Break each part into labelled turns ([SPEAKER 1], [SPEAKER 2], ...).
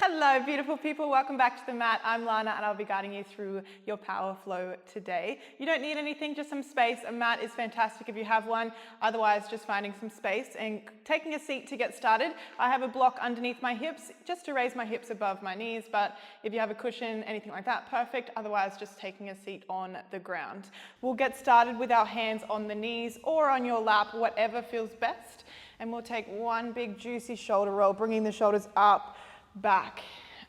[SPEAKER 1] Hello, beautiful people. Welcome back to the mat. I'm Lana and I'll be guiding you through your power flow today. You don't need anything, just some space. A mat is fantastic if you have one. Otherwise, just finding some space and taking a seat to get started. I have a block underneath my hips just to raise my hips above my knees, but if you have a cushion, anything like that, perfect. Otherwise, just taking a seat on the ground. We'll get started with our hands on the knees or on your lap, whatever feels best. And we'll take one big juicy shoulder roll, bringing the shoulders up, back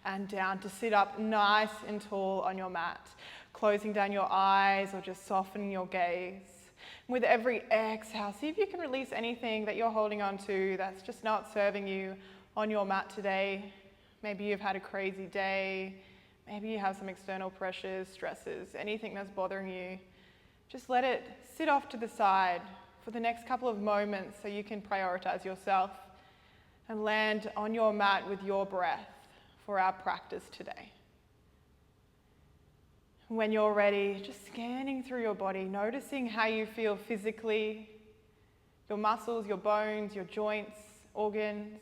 [SPEAKER 1] and down to sit up nice and tall on your mat, closing down your eyes or just softening your gaze. With every exhale, see if you can release anything that you're holding on to that's just not serving you on your mat today. Maybe you've had a crazy day, maybe you have some external pressures, stresses, anything that's bothering you. Just let it sit off to the side for the next couple of moments so you can prioritize yourself and land on your mat with your breath for our practice today. When you're ready, just scanning through your body, noticing how you feel physically, your muscles, your bones, your joints, organs.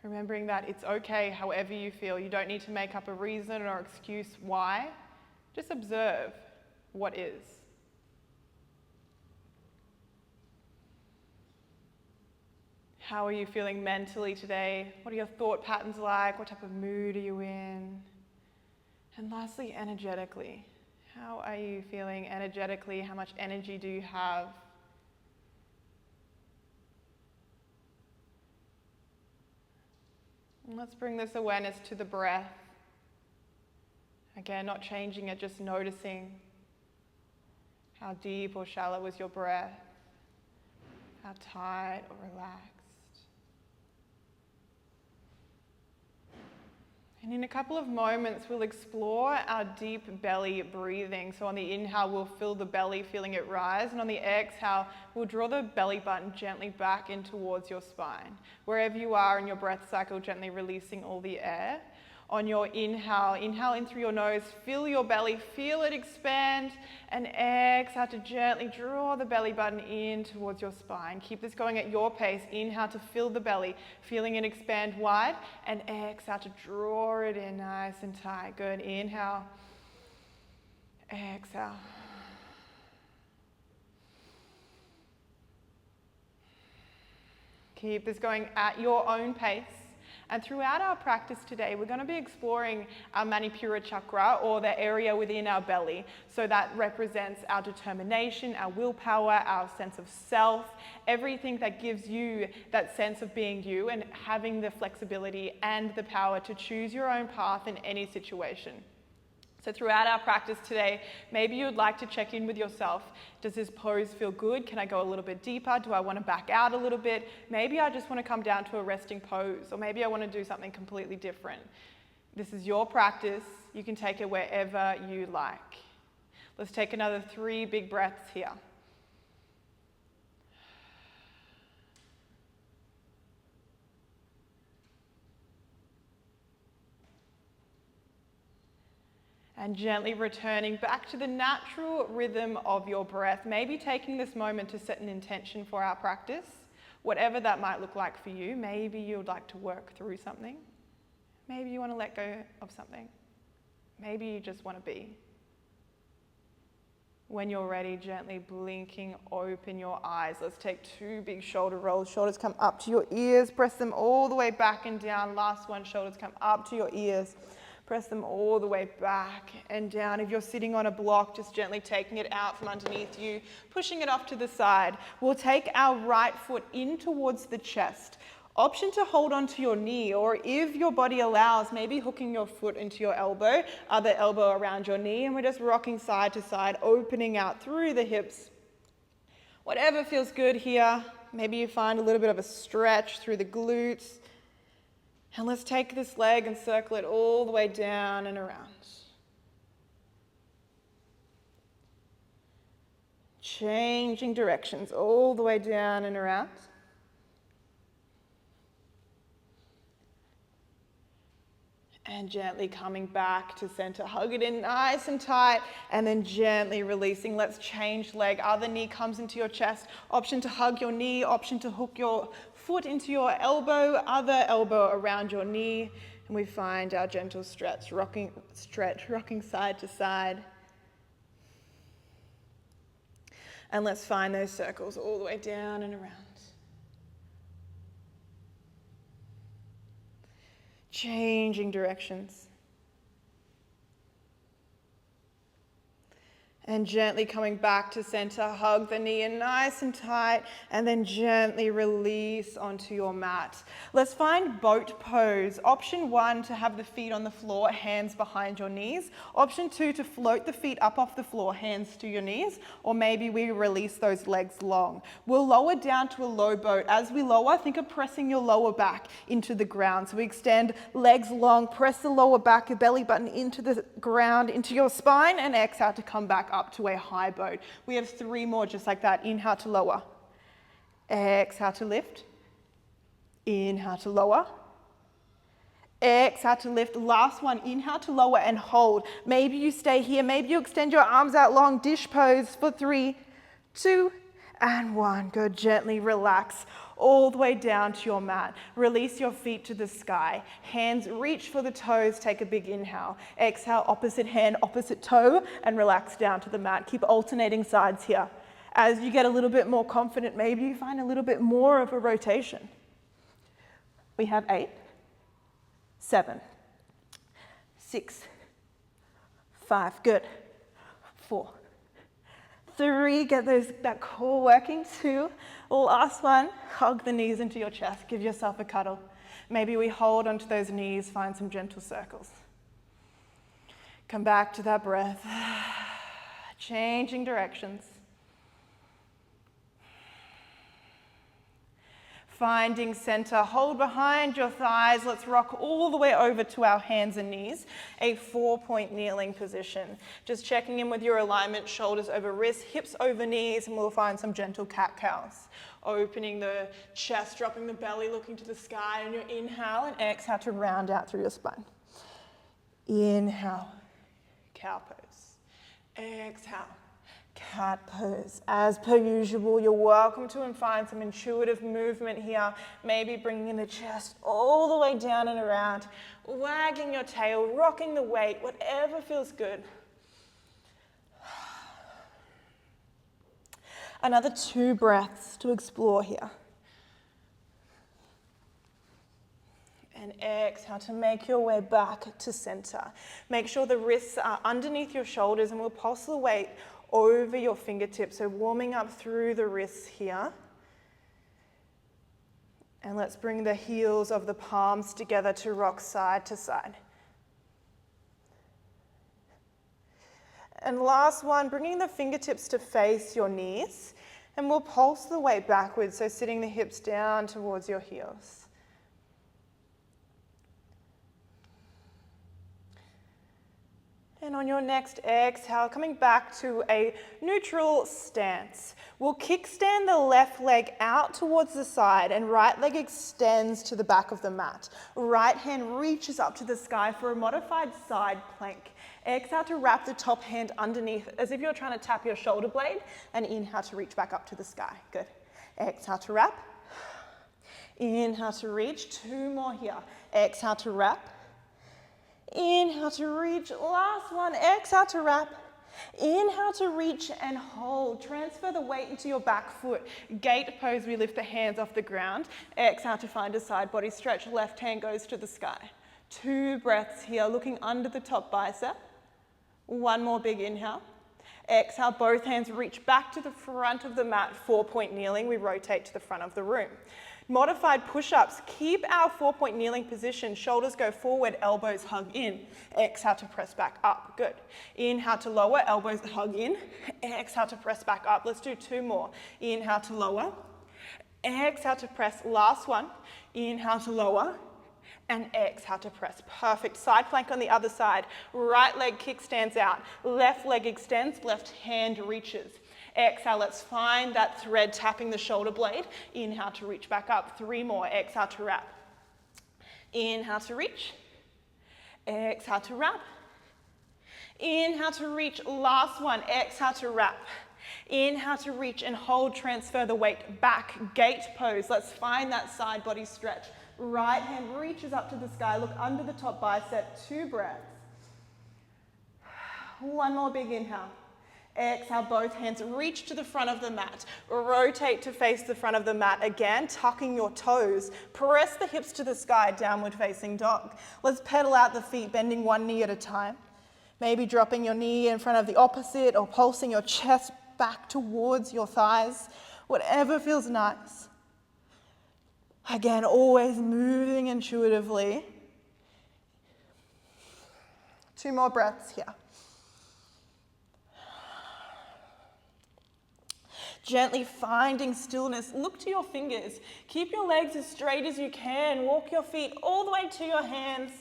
[SPEAKER 1] Remembering that it's okay however you feel. You don't need to make up a reason or excuse why. Just observe what is. How are you feeling mentally today? What are your thought patterns like? What type of mood are you in? And lastly, energetically. How are you feeling energetically? How much energy do you have? And let's bring this awareness to the breath. Again, not changing it, just noticing how deep or shallow is your breath, how tight or relaxed. And in a couple of moments, we'll explore our deep belly breathing. So on the inhale, we'll fill the belly, feeling it rise. And on the exhale, we'll draw the belly button gently back in towards your spine. Wherever you are in your breath cycle, gently releasing all the air. On your inhale in through your nose, fill your belly, feel it expand, and exhale to gently draw the belly button in towards your spine. Keep this going at your pace. Inhale to fill the belly, feeling it expand wide, and exhale to draw it in nice and tight. Good. Inhale, exhale. Keep this going at your own pace. And throughout our practice today, we're going to be exploring our Manipura chakra, or the area within our belly. So that represents our determination, our willpower, our sense of self, everything that gives you that sense of being you and having the flexibility and the power to choose your own path in any situation. So throughout our practice today, maybe you would like to check in with yourself. Does this pose feel good? Can I go a little bit deeper? Do I want to back out a little bit? Maybe I just want to come down to a resting pose, or maybe I want to do something completely different. This is your practice. You can take it wherever you like. Let's take another 3 big breaths here. And gently returning back to the natural rhythm of your breath. Maybe taking this moment to set an intention for our practice, whatever that might look like for you. Maybe you would like to work through something. Maybe you want to let go of something. Maybe you just want to be. When you're ready, gently blinking, open your eyes. Let's take 2 big shoulder rolls. Shoulders come up to your ears. Press them all the way back and down. Last one, shoulders come up to your ears. Press them all the way back and down. If you're sitting on a block, just gently taking it out from underneath you, pushing it off to the side. We'll take our right foot in towards the chest. Option to hold onto your knee, or if your body allows, maybe hooking your foot into your elbow, other elbow around your knee, and we're just rocking side to side, opening out through the hips. Whatever feels good here. Maybe you find a little bit of a stretch through the glutes. And let's take this leg and circle it all the way down and around. Changing directions all the way down and around. And gently coming back to center. Hug it in nice and tight, and then gently releasing. Let's change leg. Other knee comes into your chest. Option to hug your knee, option to hook your foot into your elbow, other elbow around your knee, and we find our gentle stretch, rocking side to side. And let's find those circles all the way down and around. Changing directions. And gently coming back to center, hug the knee in nice and tight, and then gently release onto your mat. Let's find boat pose. Option 1, to have the feet on the floor, hands behind your knees. Option 2, to float the feet up off the floor, hands to your knees, or maybe we release those legs long. We'll lower down to a low boat. As we lower, think of pressing your lower back into the ground. So we extend legs long, press the lower back, your belly button into the ground, into your spine, and exhale to come back up to a high boat. We have 3 more just like that. Inhale to lower. Exhale to lift. Inhale to lower. Exhale to lift. Last one. Inhale to lower and hold. Maybe you stay here. Maybe you extend your arms out long. Dish pose for 3, 2, and 1. Good. Gently relax all the way down to your mat. Release your feet to the sky. Hands reach for the toes. Take a big inhale. Exhale, opposite hand, opposite toe, and relax down to the mat. Keep alternating sides here. As you get a little bit more confident, maybe you find a little bit more of a rotation. We have 8, 7, 6, 5. Good. 4, 3, get that core working. 2, last one, hug the knees into your chest, give yourself a cuddle. Maybe we hold onto those knees, find some gentle circles. Come back to that breath, changing directions. Finding center, hold behind your thighs. Let's rock all the way over to our hands and knees, a 4-point kneeling position. Just checking in with your alignment, shoulders over wrists, hips over knees, and we'll find some gentle cat-cows. Opening the chest, dropping the belly, looking to the sky on your inhale, and exhale to round out through your spine. Inhale, cow pose. Exhale, cat pose. As per usual, you're welcome to find some intuitive movement here, maybe bringing the chest all the way down and around, wagging your tail, rocking the weight, whatever feels good. Another 2 breaths to explore here. And exhale to make your way back to center. Make sure the wrists are underneath your shoulders, and we'll pulse the weight over your fingertips, so warming up through the wrists here. And let's bring the heels of the palms together to rock side to side. And last one, bringing the fingertips to face your knees, and we'll pulse the weight backwards, so sitting the hips down towards your heels. And on your next exhale, coming back to a neutral stance. We'll kickstand the left leg out towards the side and right leg extends to the back of the mat. Right hand reaches up to the sky for a modified side plank. Exhale to wrap the top hand underneath as if you're trying to tap your shoulder blade, and inhale to reach back up to the sky. Good. Exhale to wrap. Inhale to reach. 2 more here. Exhale to wrap. Inhale to reach, last one, exhale to wrap. Inhale to reach and hold. Transfer the weight into your back foot. Gate pose, we lift the hands off the ground. Exhale to find a side body stretch, left hand goes to the sky. 2 breaths here, looking under the top bicep. 1 more big inhale. Exhale, both hands reach back to the front of the mat, 4-point kneeling. We rotate to the front of the room. Modified push-ups, keep our 4-point kneeling position. Shoulders go forward, elbows hug in. Exhale to press back up, good. Inhale to lower, elbows hug in. Exhale to press back up. Let's do 2 more. Inhale to lower. Exhale to press, last one. Inhale to lower. And exhale to press. Perfect. Side plank on the other side. Right leg kickstands out. Left leg extends, left hand reaches. Exhale, let's find that thread tapping the shoulder blade. Inhale to reach back up. 3 more. Exhale to wrap. Inhale to reach. Exhale to wrap. Inhale to reach. Last one. Exhale to wrap. Inhale to reach and hold, transfer the weight back, gate pose. Let's find that side body stretch. Right hand reaches up to the sky, look under the top bicep, 2 breaths. One more big inhale. Exhale, both hands reach to the front of the mat. Rotate to face the front of the mat again, tucking your toes. Press the hips to the sky, downward facing dog. Let's pedal out the feet, bending one knee at a time. Maybe dropping your knee in front of the opposite or pulsing your chest back towards your thighs. Whatever feels nice. Again, always moving intuitively. 2 more breaths here. Gently finding stillness, look to your fingers. Keep your legs as straight as you can. Walk your feet all the way to your hands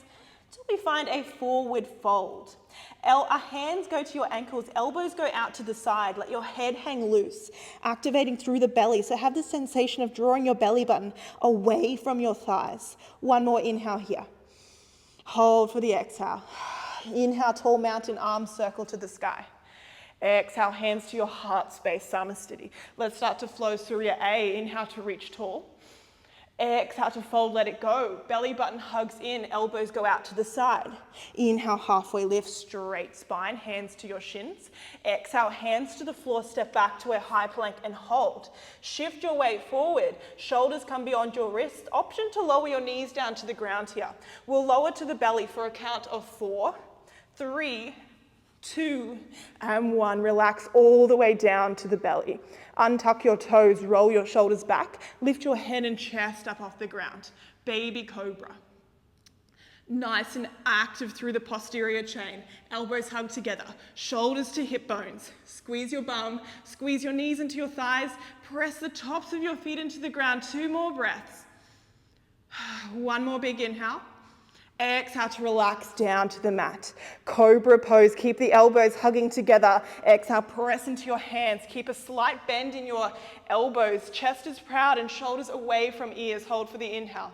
[SPEAKER 1] until we find a forward fold. Our hands go to your ankles, elbows go out to the side. Let your head hang loose, activating through the belly. So have the sensation of drawing your belly button away from your thighs. One more inhale here. Hold for the exhale. Inhale, tall mountain, arms circle to the sky. Exhale, hands to your heart space, Samasthiti. Let's start to flow Surya A. Inhale to reach tall. Exhale to fold, let it go. Belly button hugs in, elbows go out to the side. Inhale, halfway lift, straight spine, hands to your shins. Exhale, hands to the floor, step back to a high plank and hold. Shift your weight forward, shoulders come beyond your wrist. Option to lower your knees down to the ground here. We'll lower to the belly for a count of 4, 3, 2, and 1. Relax all the way down to the belly. Untuck your toes, roll your shoulders back, lift your head and chest up off the ground. Baby cobra. Nice and active through the posterior chain. Elbows hug together, shoulders to hip bones. Squeeze your bum, squeeze your knees into your thighs, press the tops of your feet into the ground. 2 more breaths. 1 more big inhale. Exhale to relax down to the mat. Cobra pose, keep the elbows hugging together. Exhale, press into your hands. Keep a slight bend in your elbows. Chest is proud and shoulders away from ears. Hold for the inhale.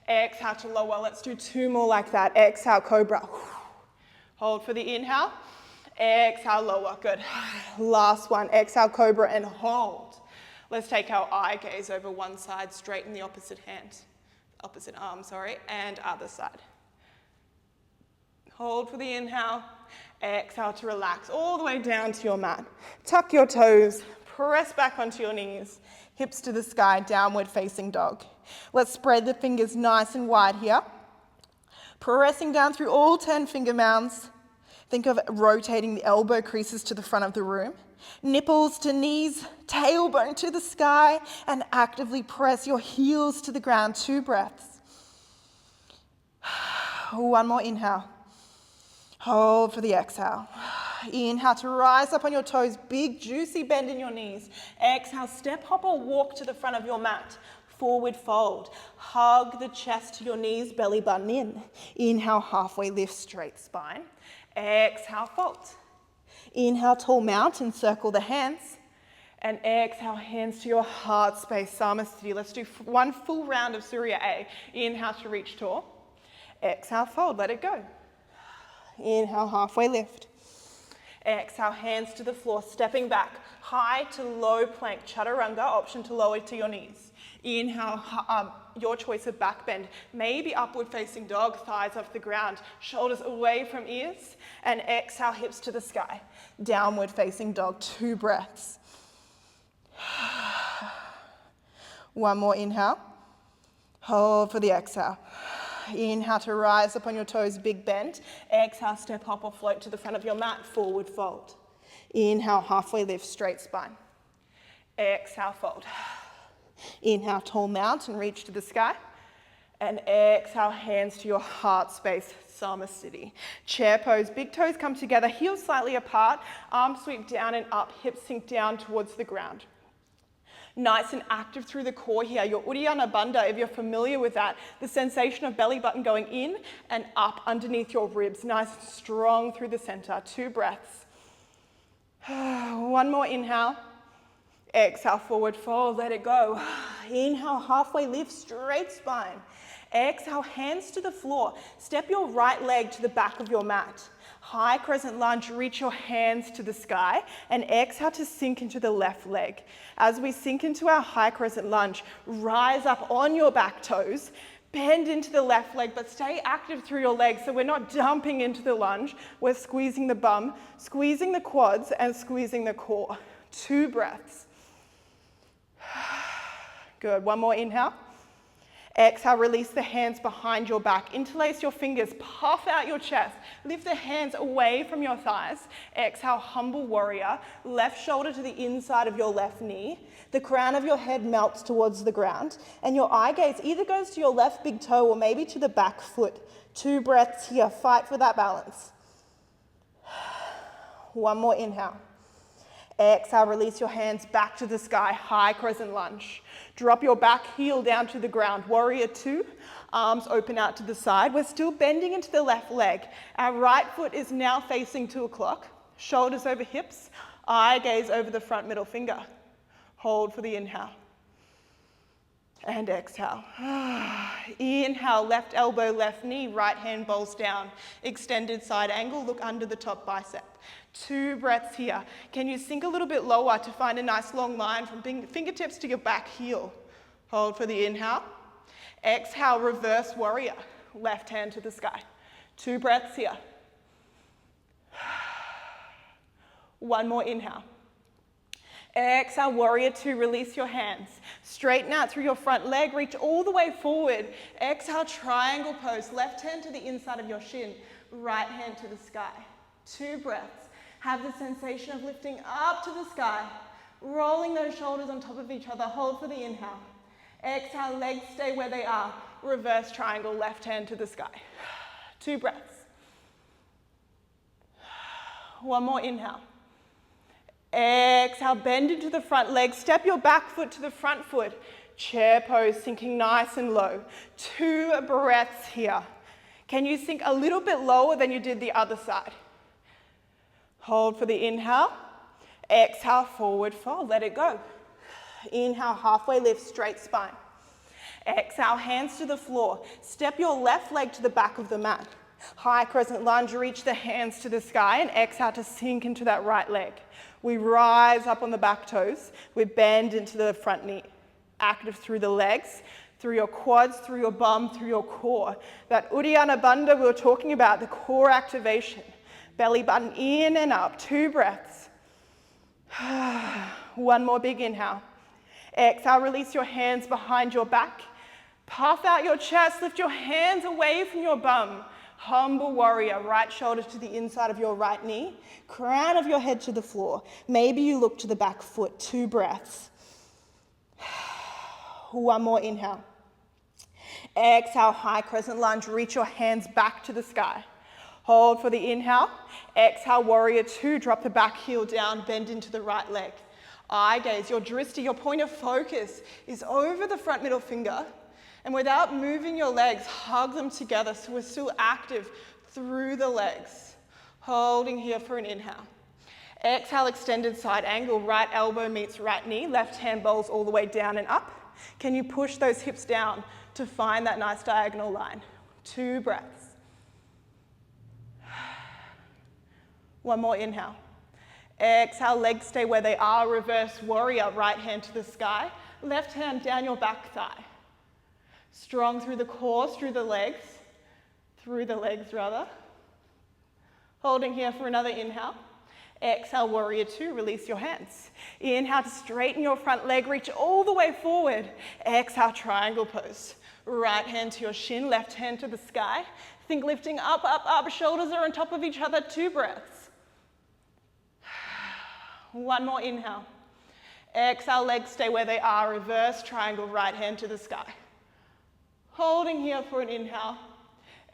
[SPEAKER 1] Exhale to lower. Let's do 2 more like that. Exhale, cobra. Hold for the inhale. Exhale, lower. Good. Last one. Exhale, cobra and hold. Let's take our eye gaze over one side, straighten the opposite arm, and other side. Hold for the inhale, exhale to relax all the way down to your mat. Tuck your toes, press back onto your knees, hips to the sky, downward facing dog. Let's spread the fingers nice and wide here. Pressing down through all 10 finger mounds. Think of rotating the elbow creases to the front of the room. Nipples to knees, tailbone to the sky, and actively press your heels to the ground. 2 breaths. 1 more inhale. Hold for the exhale. Inhale to rise up on your toes, big juicy bend in your knees. Exhale, step, hop or walk to the front of your mat. Forward fold. Hug the chest to your knees, belly button in. Inhale, halfway lift, straight spine. Exhale, fold. Inhale, tall mountain, circle the hands. And exhale, hands to your heart space, Samasthiti. Let's do 1 full round of Surya A. Inhale to reach tall. Exhale, fold, let it go. Inhale, halfway lift. Exhale, hands to the floor, stepping back. High to low plank, chaturanga, option to lower to your knees. Inhale, your choice of back bend. Maybe upward facing dog, thighs off the ground, shoulders away from ears. And exhale, hips to the sky. Downward facing dog, 2 breaths. 1 more inhale. Hold for the exhale. Inhale to rise up on your toes, big bend. Exhale, step, hop or float to the front of your mat, forward fold. Inhale, halfway lift, straight spine. Exhale, fold. Inhale, tall mountain, reach to the sky. And exhale, hands to your heart space, Samasthiti. Chair pose, big toes come together, heels slightly apart, arms sweep down and up, hips sink down towards the ground. Nice and active through the core here. Your Uddiyana Bandha, if you're familiar with that, the sensation of belly button going in and up underneath your ribs. Nice and strong through the center. 2 breaths. 1 more inhale. Exhale, forward fold, let it go. Inhale, halfway lift, straight spine. Exhale, hands to the floor. Step your right leg to the back of your mat. High crescent lunge, reach your hands to the sky, and exhale to sink into the left leg. As we sink into our high crescent lunge, rise up on your back toes, bend into the left leg, but stay active through your legs so we're not dumping into the lunge. We're squeezing the bum, squeezing the quads, and squeezing the core. 2 breaths. Good, one more inhale. Exhale, release the hands behind your back. Interlace your fingers, puff out your chest. Lift the hands away from your thighs. Exhale, humble warrior. Left shoulder to the inside of your left knee. The crown of your head melts towards the ground. And your eye gaze either goes to your left big toe or maybe to the back foot. 2 breaths here. Fight for that balance. One more inhale. Exhale, release your hands back to the sky, high crescent lunge. Drop your back heel down to the ground, warrior 2, arms open out to the side. We're still bending into the left leg. Our right foot is now facing 2 o'clock, shoulders over hips, eye gaze over the front middle finger. Hold for the inhale. And exhale. Inhale, left elbow, left knee, right hand bowls down. Extended side angle, look under the top bicep. 2 breaths here. Can you sink a little bit lower to find a nice long line from fingertips to your back heel? Hold for the inhale. Exhale, reverse warrior. Left hand to the sky. 2 breaths here. One more inhale. Exhale, warrior 2, release your hands. Straighten out through your front leg, reach all the way forward. Exhale, triangle pose. Left hand to the inside of your shin, right hand to the sky. 2 breaths. Have the sensation of lifting up to the sky, rolling those shoulders on top of each other. Hold for the inhale. Exhale, legs stay where they are. Reverse triangle, left hand to the sky. 2 breaths. One more inhale. Exhale, bend into the front leg. Step your back foot to the front foot. Chair pose, sinking nice and low. 2 breaths here. Can you sink a little bit lower than you did the other side? Hold for the inhale. Exhale, forward fold. Let it go. Inhale, halfway lift, straight spine. Exhale, hands to the floor. Step your left leg to the back of the mat. High crescent lunge, reach the hands to the sky, and exhale to sink into that right leg. We rise up on the back toes. We bend into the front knee. Active through the legs, through your quads, through your bum, through your core. That Uddiyana Bandha we were talking about, the core activation. Belly button in and up. 2 breaths. One more big inhale. Exhale, release your hands behind your back. Puff out your chest, lift your hands away from your bum. Humble warrior, right shoulder to the inside of your right knee. Crown of your head to the floor. Maybe you look to the back foot. 2 breaths. One more inhale. Exhale, high crescent lunge. Reach your hands back to the sky. Hold for the inhale. Exhale, warrior 2. Drop the back heel down, bend into the right leg. Eye gaze, your drishti, your point of focus is over the front middle finger. And without moving your legs, hug them together so we're still active through the legs. Holding here for an inhale. Exhale, extended side angle. Right elbow meets right knee. Left hand bowls all the way down and up. Can you push those hips down to find that nice diagonal line? 2 breaths. One more inhale. Exhale, legs stay where they are. Reverse warrior, right hand to the sky. Left hand down your back thigh. Strong through the core, through the legs rather. Holding here for another inhale. Exhale, warrior 2, release your hands. Inhale to straighten your front leg, reach all the way forward. Exhale, triangle pose. Right hand to your shin, left hand to the sky. Think lifting up, up, up, shoulders are on top of each other. 2 breaths. One more inhale. Exhale, legs stay where they are. Reverse triangle, right hand to the sky. Holding here for an inhale.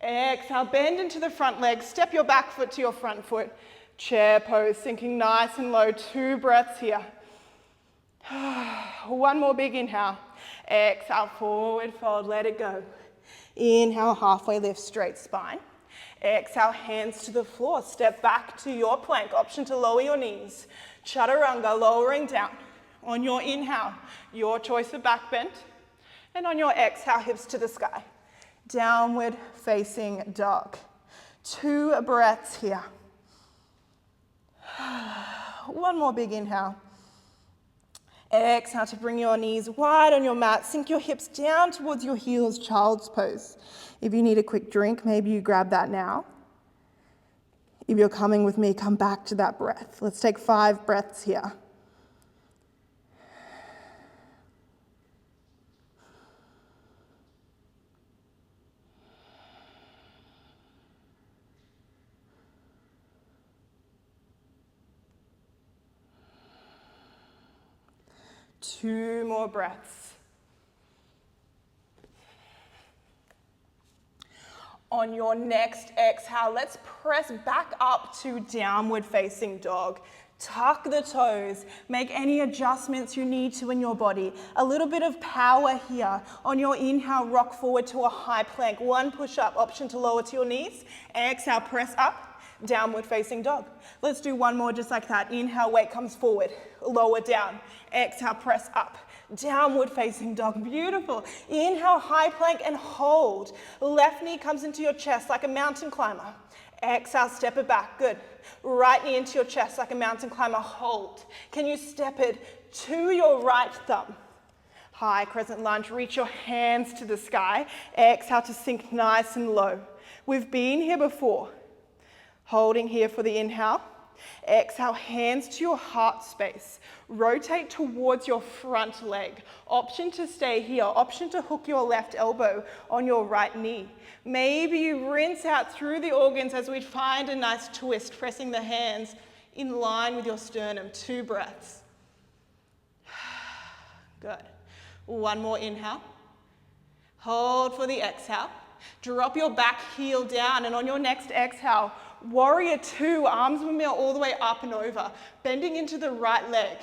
[SPEAKER 1] Exhale, bend into the front leg. Step your back foot to your front foot. Chair pose, sinking nice and low. 2 breaths here. One more big inhale. Exhale, forward fold, let it go. Inhale, halfway lift, straight spine. Exhale, hands to the floor. Step back to your plank. Option to lower your knees. Chaturanga, lowering down. On your inhale, your choice of back bend. And on your exhale, hips to the sky. Downward facing dog. 2 breaths here. One more big inhale. Exhale to bring your knees wide on your mat. Sink your hips down towards your heels, child's pose. If you need a quick drink, maybe you grab that now. If you're coming with me, come back to that breath. Let's take 5 breaths here. Two more breaths. On your next exhale, let's press back up to downward facing dog. Tuck the toes. Make any adjustments you need to in your body. A little bit of power here. On your inhale, rock forward to a high plank. 1 push-up, option to lower to your knees. Exhale, press up, downward facing dog. Let's do 1 more just like that. Inhale, weight comes forward, lower down. Exhale, press up. Downward facing dog, beautiful. Inhale, high plank and hold. Left knee comes into your chest like a mountain climber. Exhale, step it back, good. Right knee into your chest like a mountain climber, hold. Can you step it to your right thumb? High crescent lunge, reach your hands to the sky. Exhale to sink nice and low. We've been here before. Holding here for the inhale. Exhale, hands to your heart space. Rotate towards your front leg. Option to stay here. Option to hook your left elbow on your right knee. Maybe you rinse out through the organs as we find a nice twist, pressing the hands in line with your sternum. 2 breaths. Good. 1 more inhale. Hold for the exhale. Drop your back heel down, and on your next exhale, warrior 2, arms windmill all the way up and over, bending into the right leg.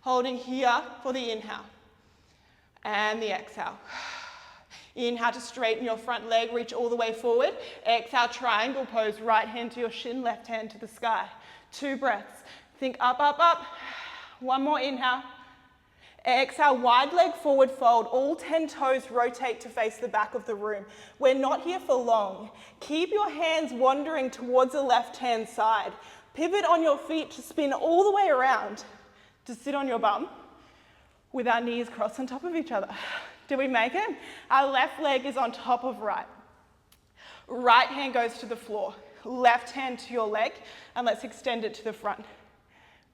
[SPEAKER 1] Holding here for the inhale and the exhale. Inhale to straighten your front leg, reach all the way forward. Exhale, triangle pose, right hand to your shin, left hand to the sky. 2 breaths. Think up, up, up. 1 more inhale. Exhale, wide leg forward fold. All 10 toes rotate to face the back of the room. We're not here for long. Keep your hands wandering towards the left-hand side. Pivot on your feet to spin all the way around. To sit on your bum with our knees crossed on top of each other. Did we make it? Our left leg is on top of right. Right hand goes to the floor. Left hand to your leg, and let's extend it to the front.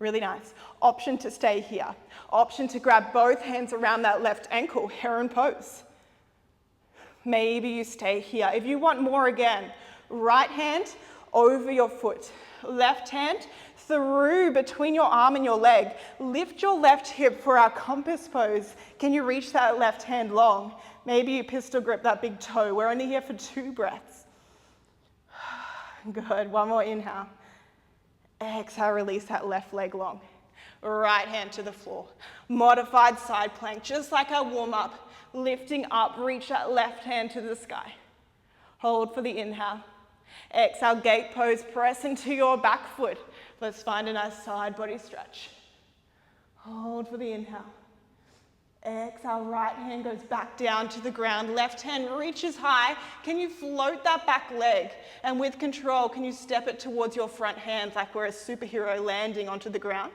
[SPEAKER 1] Really nice. Option to stay here. Option to grab both hands around that left ankle, heron pose. Maybe you stay here. If you want more again, right hand over your foot. Left hand through between your arm and your leg. Lift your left hip for our compass pose. Can you reach that left hand long? Maybe you pistol grip that big toe. We're only here for 2 breaths. Good. 1 more inhale. Exhale, release that left leg long. Right hand to the floor. Modified side plank, just like our warm-up. Lifting up, reach that left hand to the sky. Hold for the inhale. Exhale, gate pose, press into your back foot. Let's find a nice side body stretch. Hold for the inhale. Exhale, right hand goes back down to the ground. Left hand reaches high. Can you float that back leg? And with control, can you step it towards your front hands like we're a superhero landing onto the ground?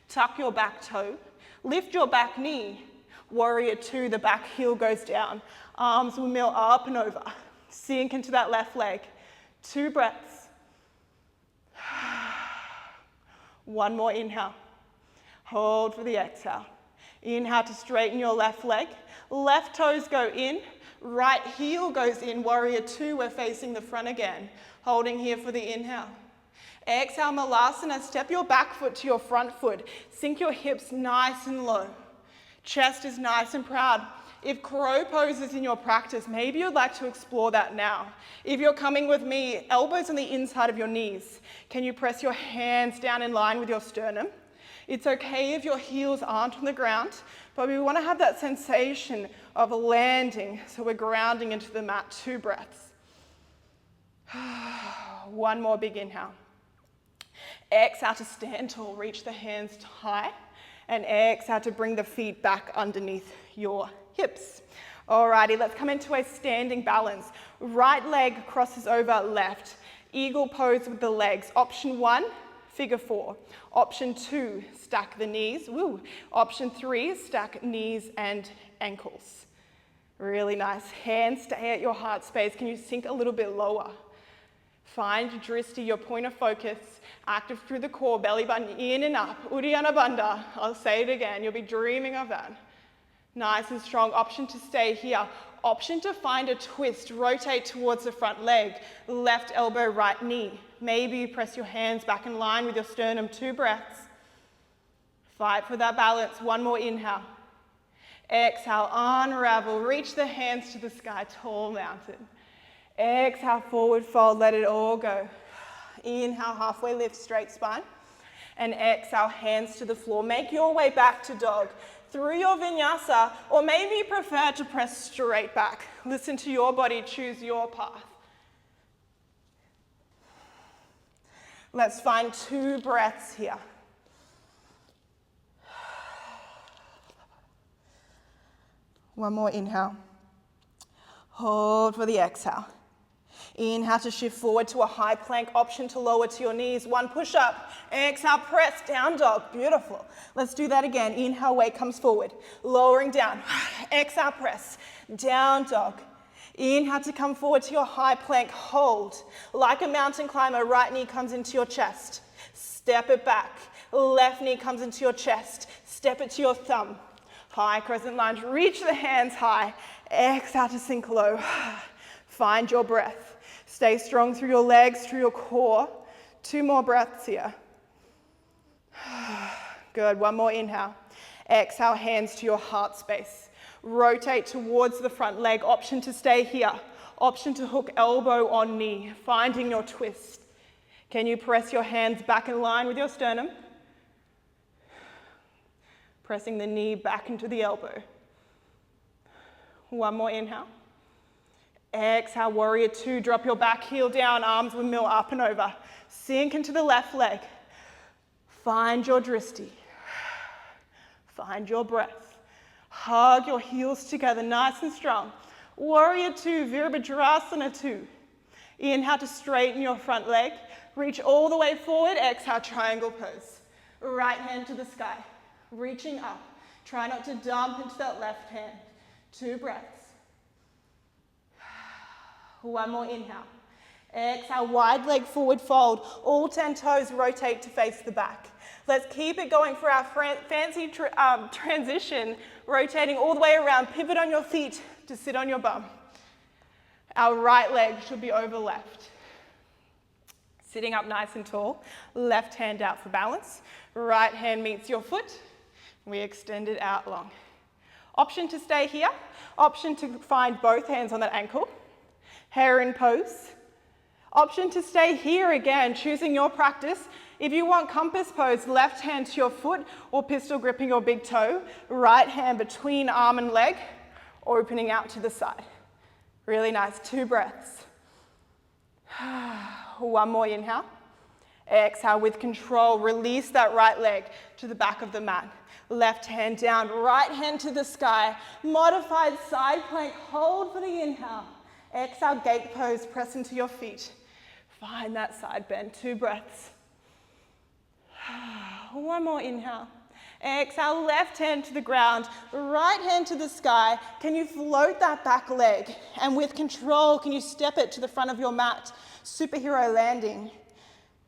[SPEAKER 1] Tuck your back toe. Lift your back knee. Warrior 2, the back heel goes down. Arms will mill up and over. Sink into that left leg. 2 breaths. 1 more inhale. Hold for the exhale. Inhale to straighten your left leg. Left toes go in. Right heel goes in. Warrior 2, we're facing the front again. Holding here for the inhale. Exhale, Malasana. Step your back foot to your front foot. Sink your hips nice and low. Chest is nice and proud. If crow pose is in your practice, maybe you'd like to explore that now. If you're coming with me, elbows on the inside of your knees. Can you press your hands down in line with your sternum? It's okay if your heels aren't on the ground, but we want to have that sensation of landing, so we're grounding into the mat. 2 breaths. 1 more big inhale. Exhale to stand tall, reach the hands high, and exhale to bring the feet back underneath your hips. Alrighty, let's come into a standing balance. Right leg crosses over left. Eagle pose with the legs. Option 1, figure 4. Option 2, stack the knees. Woo. Option 3, stack knees and ankles. Really nice. Hands stay at your heart space. Can you sink a little bit lower? Find Dristi, your point of focus, active through the core, belly button in and up. Uddiyana Bandha. I'll say it again. You'll be dreaming of that. Nice and strong. Option to stay here. Option to find a twist. Rotate towards the front leg. Left elbow, right knee. Maybe you press your hands back in line with your sternum. 2 breaths. Fight for that balance. 1 more inhale. Exhale, unravel. Reach the hands to the sky. Tall mountain. Exhale, forward fold. Let it all go. Inhale, halfway lift, straight spine. And exhale, hands to the floor. Make your way back to dog. Through your vinyasa, or maybe you prefer to press straight back. Listen to your body, choose your path. Let's find 2 breaths here. One more inhale. Hold for the exhale. Inhale to shift forward to a high plank. Option to lower to your knees. 1 push up. Exhale, press down dog. Beautiful. Let's do that again. Inhale, weight comes forward. Lowering down. Exhale, press. Down dog. Inhale to come forward to your high plank. Hold. Like a mountain climber, right knee comes into your chest. Step it back. Left knee comes into your chest. Step it to your thumb. High crescent lunge. Reach the hands high. Exhale to sink low. Find your breath. Stay strong through your legs, through your core. 2 more breaths here. Good. 1 more inhale. Exhale, hands to your heart space. Rotate towards the front leg. Option to stay here. Option to hook elbow on knee. Finding your twist. Can you press your hands back in line with your sternum? Pressing the knee back into the elbow. 1 more inhale. Exhale, warrior 2. Drop your back heel down, arms windmill up and over. Sink into the left leg. Find your dristi. Find your breath. Hug your heels together, nice and strong. Warrior 2, Virabhadrasana 2. Inhale to straighten your front leg. Reach all the way forward. Exhale, triangle pose. Right hand to the sky. Reaching up. Try not to dump into that left hand. 2 breaths. 1 more inhale. Exhale, wide leg forward fold. All 10 toes rotate to face the back. Let's keep it going for our fancy transition. Rotating all the way around. Pivot on your feet to sit on your bum. Our right leg should be over left. Sitting up nice and tall. Left hand out for balance. Right hand meets your foot. We extend it out long. Option to stay here. Option to find both hands on that ankle. Heron pose. Option to stay here again, choosing your practice. If you want compass pose, left hand to your foot or pistol gripping your big toe. Right hand between arm and leg, opening out to the side. Really nice. 2 breaths. 1 more inhale. Exhale with control. Release that right leg to the back of the mat. Left hand down, right hand to the sky. Modified side plank. Hold for the inhale. Exhale, gate pose. Press into your feet. Find that side bend. 2 breaths. 1 more inhale. Exhale, left hand to the ground, right hand to the sky. Can you float that back leg? And with control, can you step it to the front of your mat? Superhero landing.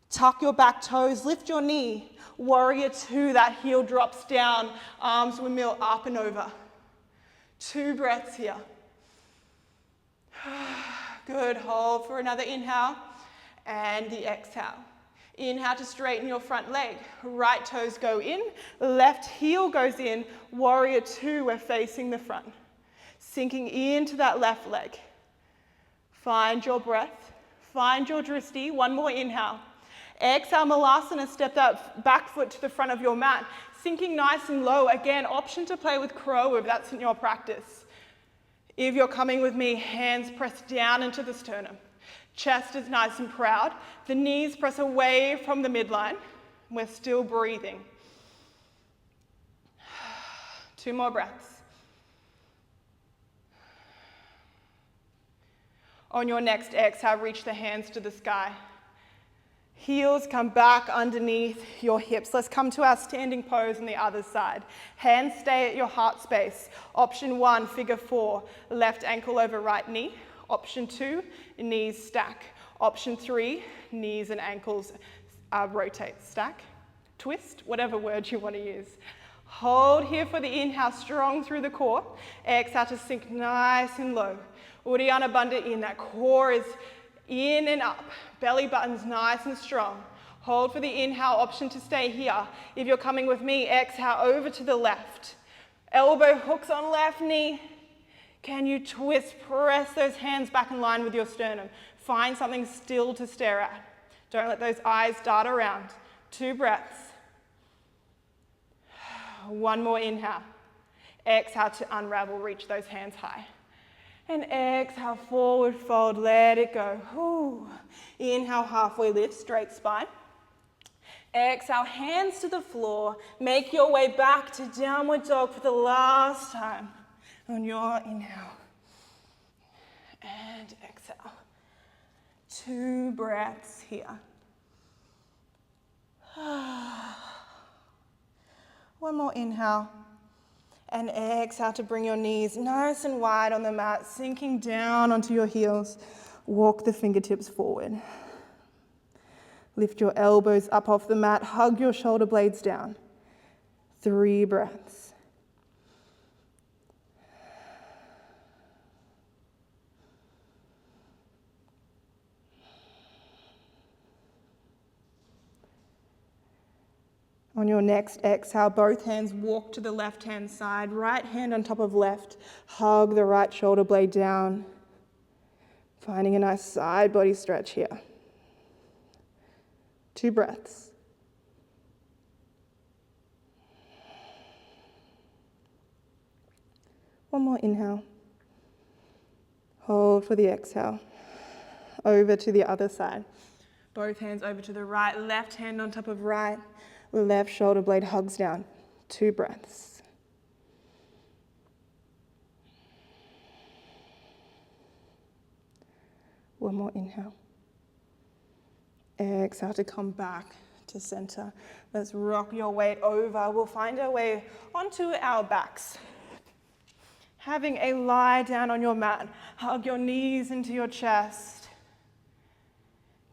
[SPEAKER 1] Tuck your back toes, lift your knee. Warrior 2, that heel drops down, arms windmill up and over. 2 breaths here. Good, hold for another inhale and the exhale. Inhale to straighten your front leg. Right toes go in, left heel goes in. Warrior 2, we're facing the front. Sinking into that left leg. Find your breath, find your dristi. 1 more inhale. Exhale, Malasana, step that back foot to the front of your mat. Sinking nice and low. Again, option to play with crow if that's in your practice. If you're coming with me, hands press down into the sternum. Chest is nice and proud. The knees press away from the midline. We're still breathing. 2 more breaths. On your next exhale, reach the hands to the sky. Heels come back underneath your hips. Let's come to our standing pose on the other side. Hands stay at your heart space. Option 1, figure 4, left ankle over right knee. Option 2, knees stack. Option 3, knees and ankles rotate, stack, twist, whatever word you want to use. Hold here for the inhale, strong through the core. Exhale to sink nice and low. Uddiyana Bandha in, that core is in and up. Belly button's nice and strong. Hold for the inhale, option to stay here. If you're coming with me, exhale over to the left. Elbow hooks on left knee. Can you twist, press those hands back in line with your sternum. Find something still to stare at. Don't let those eyes dart around. 2 breaths. 1 more inhale. Exhale to unravel, reach those hands high. And exhale, forward fold, let it go. Ooh. Inhale, halfway lift, straight spine. Exhale, hands to the floor. Make your way back to downward dog for the last time. On your inhale. And exhale. 2 breaths here. 1 more inhale. And exhale to bring your knees nice and wide on the mat, sinking down onto your heels. Walk the fingertips forward. Lift your elbows up off the mat, hug your shoulder blades down. 3 breaths. On your next exhale, both hands walk to the left-hand side, right hand on top of left. Hug the right shoulder blade down. Finding a nice side body stretch here. 2 breaths. One more inhale. Hold for the exhale. Over to the other side. Both hands over to the right, left hand on top of right. Left shoulder blade hugs down. 2 breaths. One more inhale. Exhale to come back to center. Let's rock your weight over. We'll find our way onto our backs. Having a lie down on your mat. Hug your knees into your chest.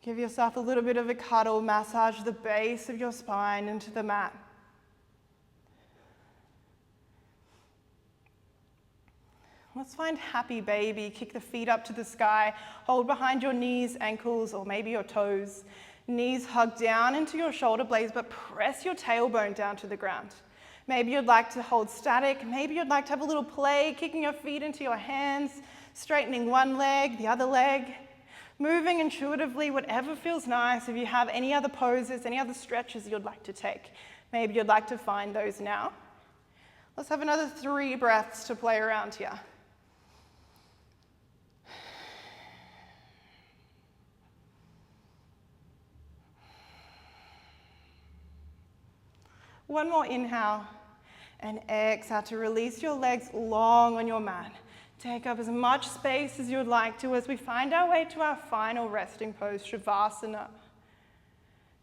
[SPEAKER 1] Give yourself a little bit of a cuddle, massage the base of your spine into the mat. Let's find happy baby. Kick the feet up to the sky. Hold behind your knees, ankles, or maybe your toes. Knees hug down into your shoulder blades, but press your tailbone down to the ground. Maybe you'd like to hold static. Maybe you'd like to have a little play, kicking your feet into your hands, straightening one leg, the other leg. Moving intuitively, whatever feels nice. If you have any other poses, any other stretches you'd like to take, maybe you'd like to find those now. Let's have another 3 breaths to play around here. One more inhale, and exhale to release your legs long on your mat. Take up as much space as you'd like to as we find our way to our final resting pose, Shavasana.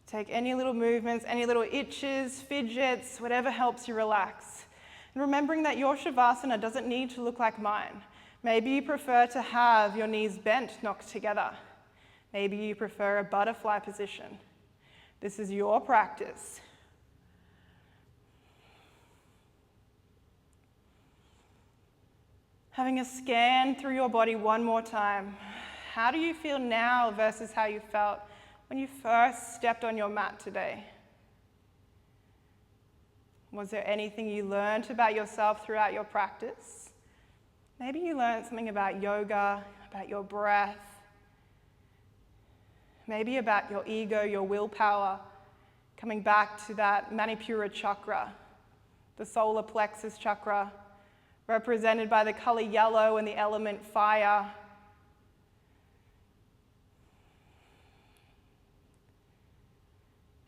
[SPEAKER 1] Take any little movements, any little itches, fidgets, whatever helps you relax. And remembering that your Shavasana doesn't need to look like mine. Maybe you prefer to have your knees bent, knocked together. Maybe you prefer a butterfly position. This is your practice. Having a scan through your body one more time. How do you feel now versus how you felt when you first stepped on your mat today? Was there anything you learned about yourself throughout your practice? Maybe you learned something about yoga, about your breath, maybe about your ego, your willpower, coming back to that Manipura chakra, the solar plexus chakra, represented by the color yellow and the element fire.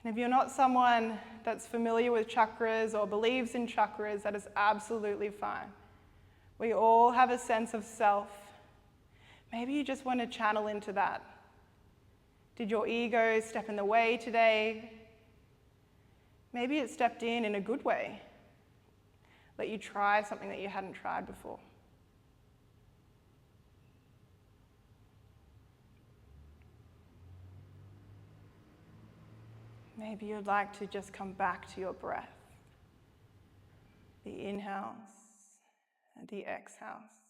[SPEAKER 1] And if you're not someone that's familiar with chakras or believes in chakras, that is absolutely fine. We all have a sense of self. Maybe you just want to channel into that. Did your ego step in the way today? Maybe it stepped in a good way. Let you try something that you hadn't tried before. Maybe you'd like to just come back to your breath. The inhales and the exhales.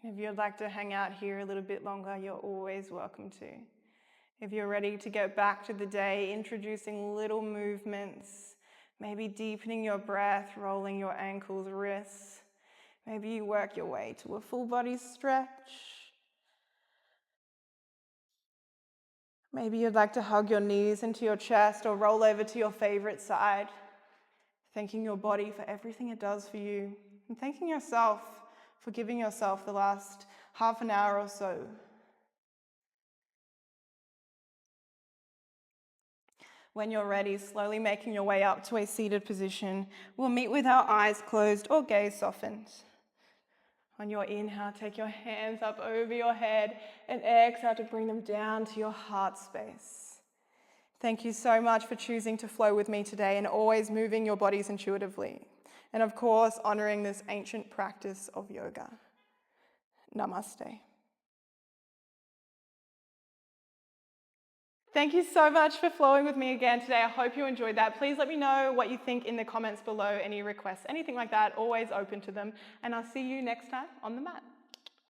[SPEAKER 1] And if you'd like to hang out here a little bit longer, you're always welcome to. If you're ready to get back to the day, introducing little movements, maybe deepening your breath, rolling your ankles, wrists. Maybe you work your way to a full body stretch. Maybe you'd like to hug your knees into your chest or roll over to your favorite side, thanking your body for everything it does for you, and thanking yourself for giving yourself the last half an hour or so. When you're ready, slowly making your way up to a seated position, we'll meet with our eyes closed or gaze softened. On your inhale, take your hands up over your head and exhale to bring them down to your heart space. Thank you so much for choosing to flow with me today and always moving your bodies intuitively. And of course, honoring this ancient practice of yoga. Namaste. Thank you so much for flowing with me again today. I hope you enjoyed that. Please let me know what you think in the comments below, any requests, anything like that, always open to them. And I'll see you next time on the mat.